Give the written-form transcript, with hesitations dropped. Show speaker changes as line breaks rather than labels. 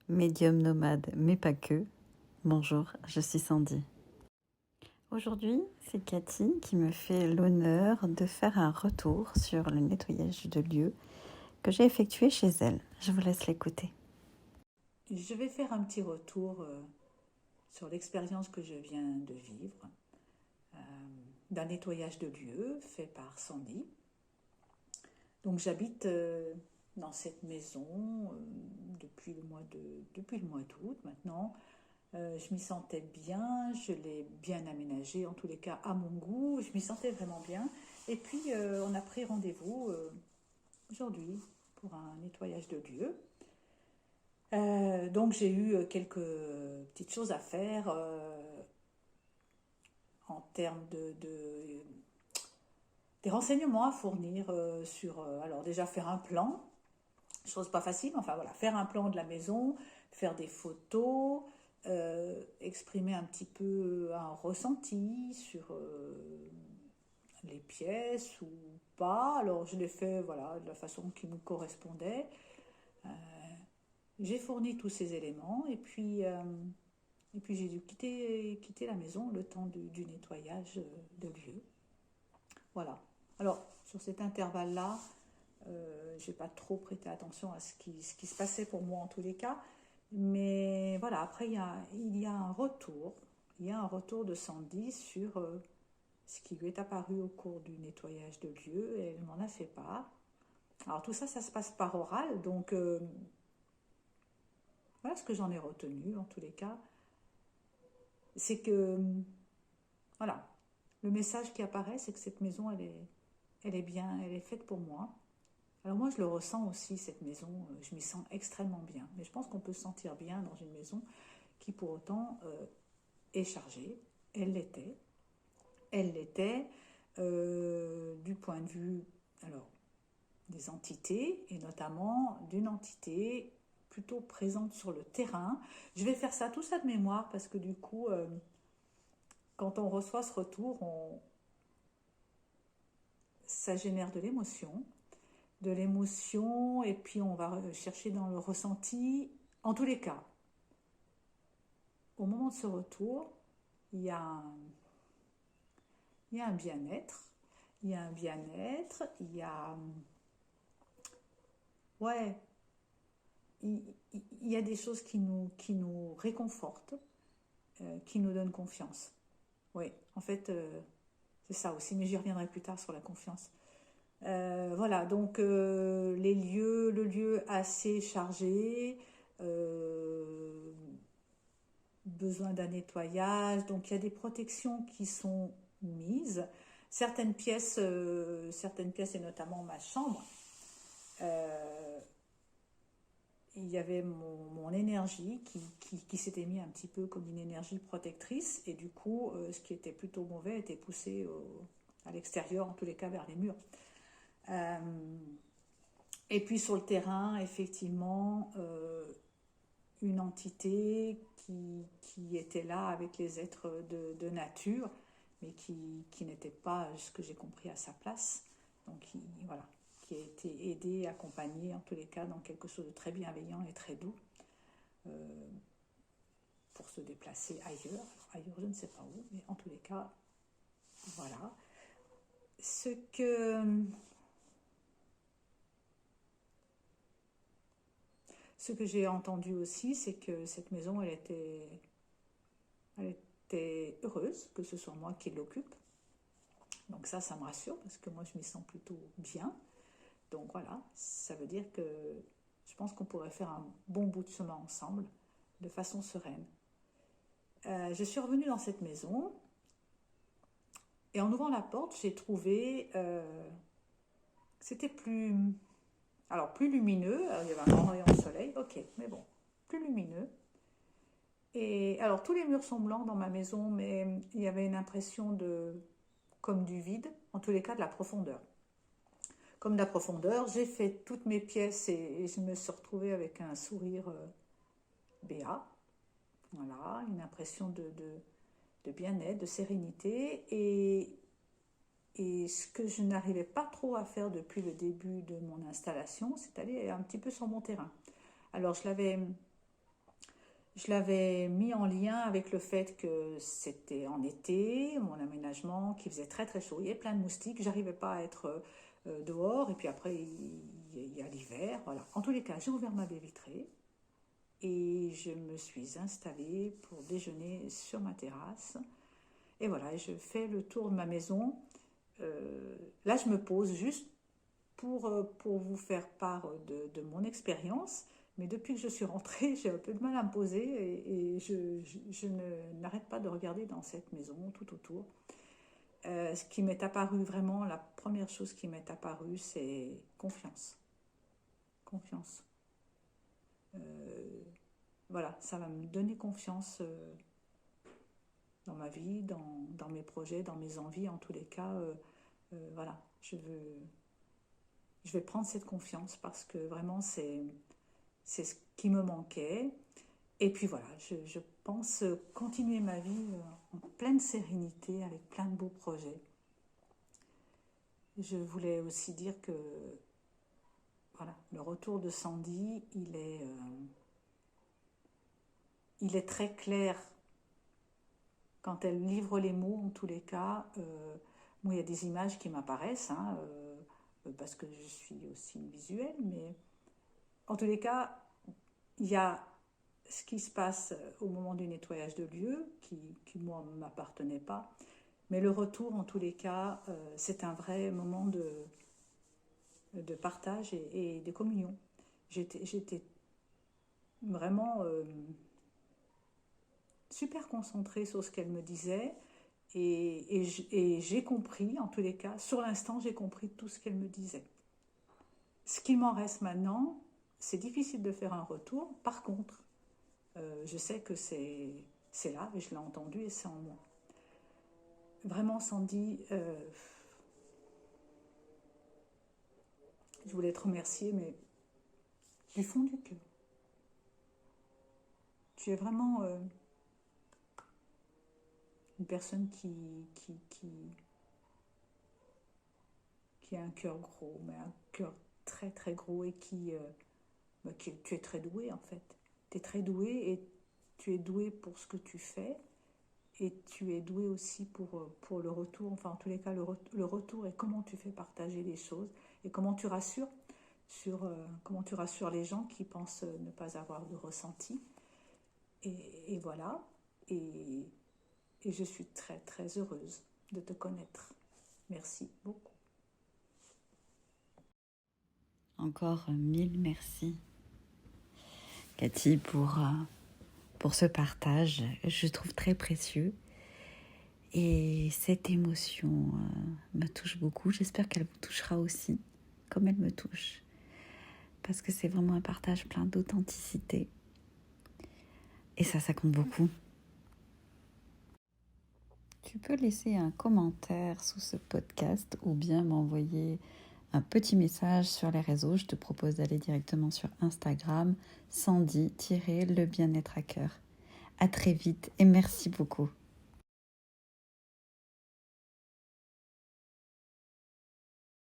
Médium nomade, mais pas que. Bonjour, je suis Sandy. Aujourd'hui, c'est Cathy qui me fait l'honneur de faire un retour sur le nettoyage de lieux que j'ai effectué chez elle. Je vous laisse l'écouter.
Je vais faire un petit retour sur l'expérience que je viens de vivre euh, d'un nettoyage de lieu fait par Sandy. Donc j'habite dans cette maison depuis le mois d'août maintenant. Je m'y sentais bien, je l'ai bien aménagée, en tous les cas à mon goût, je m'y sentais vraiment bien. Et puis on a pris rendez-vous aujourd'hui pour un nettoyage de lieu. Donc j'ai eu quelques petites choses à faire en termes des renseignements à fournir sur, alors déjà faire un plan, chose pas facile, enfin voilà, faire un plan de la maison, faire des photos, exprimer un petit peu un ressenti sur les pièces ou pas. Alors je l'ai fait voilà, de la façon qui me correspondait. Euh, j'ai fourni tous ces éléments et puis j'ai dû quitter la maison le temps du nettoyage de lieu. Voilà. Alors, sur cet intervalle-là, j'ai pas trop prêté attention à ce qui se passait pour moi en tous les cas. Mais voilà, après, il y a un retour. Il y a un retour de Sandy sur ce qui lui est apparu au cours du nettoyage de lieu et elle m'en a fait part. Alors tout ça, ça se passe par oral, donc voilà ce que j'en ai retenu en tous les cas. C'est que, voilà, le message qui apparaît, c'est que cette maison, elle est bien, elle est faite pour moi. Alors moi, je le ressens aussi, cette maison, je m'y sens extrêmement bien. Mais je pense qu'on peut se sentir bien dans une maison qui, pour autant, est chargée. Elle l'était. Elle l'était du point de vue, alors, des entités, et notamment d'une entité plutôt présente sur le terrain. Je vais faire ça, tout ça de mémoire, parce que du coup, quand on reçoit ce retour, ça génère de l'émotion, et puis on va chercher dans le ressenti. En tous les cas, au moment de ce retour, il y a un, il y a un bien-être, il y a un bien-être, il y a, ouais, il, il y a des choses qui nous réconfortent, qui nous donnent confiance. Oui, en fait, c'est ça aussi, mais j'y reviendrai plus tard sur la confiance. Voilà, donc le lieu assez chargé, euh, besoin d'un nettoyage, donc il y a des protections qui sont mises. Certaines pièces et notamment ma chambre, euh, il y avait mon énergie qui s'était mis un petit peu comme une énergie protectrice et du coup, ce qui était plutôt mauvais était poussé à l'extérieur, en tous les cas vers les murs. Euh, et puis sur le terrain, effectivement, une entité qui était là avec les êtres de nature, mais qui n'était pas, ce que j'ai compris, à sa place. Donc, voilà, qui a été aidé, accompagné, en tous les cas, dans quelque chose de très bienveillant et très doux, euh, pour se déplacer ailleurs. Alors, ailleurs, je ne sais pas où, mais en tous les cas, voilà. Ce que, ce que j'ai entendu aussi, c'est que cette maison, elle était heureuse que ce soit moi qui l'occupe. Donc ça me rassure parce que moi, je m'y sens plutôt bien. Donc voilà, ça veut dire que je pense qu'on pourrait faire un bon bout de chemin ensemble, de façon sereine. Je suis revenue dans cette maison et en ouvrant la porte, j'ai trouvé que c'était plus lumineux. Alors, il y avait un grand rayon de soleil, ok, mais bon, plus lumineux. Et alors tous les murs sont blancs dans ma maison, mais il y avait une impression comme du vide, en tous les cas de la profondeur. Comme de la profondeur, j'ai fait toutes mes pièces et je me suis retrouvée avec un sourire béat. Voilà, une impression de bien-être, de sérénité. Et ce que je n'arrivais pas trop à faire depuis le début de mon installation, c'est aller un petit peu sur mon terrain. Alors Je l'avais mis en lien avec le fait que c'était en été, mon aménagement, qui faisait très très chaud. Il y avait plein de moustiques, j'arrivais pas à être dehors. Et puis après, il y a l'hiver. Voilà. En tous les cas, j'ai ouvert ma baie vitrée et je me suis installée pour déjeuner sur ma terrasse. Et voilà, je fais le tour de ma maison. Là, je me pose juste pour vous faire part de mon expérience. Mais depuis que je suis rentrée, j'ai un peu de mal à me poser et je n'arrête pas de regarder dans cette maison tout autour. Ce qui m'est apparu vraiment, la première chose qui m'est apparue, c'est confiance. Confiance. Voilà, ça va me donner confiance dans ma vie, dans mes projets, dans mes envies. En tous les cas, voilà, je vais prendre cette confiance parce que vraiment, c'est ce qui me manquait. Et puis voilà, je pense continuer ma vie en pleine sérénité avec plein de beaux projets. Je voulais aussi dire que voilà, le retour de Sandy, il est très clair quand elle livre les mots, en tous les cas. Moi, il y a des images qui m'apparaissent, hein, parce que je suis aussi visuelle, mais en tous les cas, il y a ce qui se passe au moment du nettoyage de lieu, qui moi, ne m'appartenait pas. Mais le retour, en tous les cas, c'est un vrai moment de partage et de communion. J'étais vraiment super concentrée sur ce qu'elle me disait et j'ai compris, en tous les cas, sur l'instant, j'ai compris tout ce qu'elle me disait. Ce qui m'en reste maintenant, c'est difficile de faire un retour. Par contre, je sais que c'est là et je l'ai entendu et c'est en moi. Vraiment, Sandy, je voulais te remercier, mais du fond du cœur. Tu es vraiment une personne qui a un cœur gros, mais un cœur très très gros et tu es très douée en fait. Tu es très douée et tu es douée pour ce que tu fais et tu es douée aussi pour le retour, enfin en tous les cas le retour et comment tu fais partager les choses et comment tu rassures comment tu rassures les gens qui pensent ne pas avoir de ressenti. Et voilà. Et, et je suis très très heureuse de te connaître. Merci beaucoup.
Encore mille merci, Cathy, pour ce partage. Je trouve très précieux. Et cette émotion me touche beaucoup. J'espère qu'elle vous touchera aussi, comme elle me touche. Parce que c'est vraiment un partage plein d'authenticité. Et ça compte beaucoup. Tu peux laisser un commentaire sous ce podcast ou bien m'envoyer un petit message sur les réseaux. Je te propose d'aller directement sur Instagram, Sandy-le bien-être à cœur. À très vite et merci beaucoup.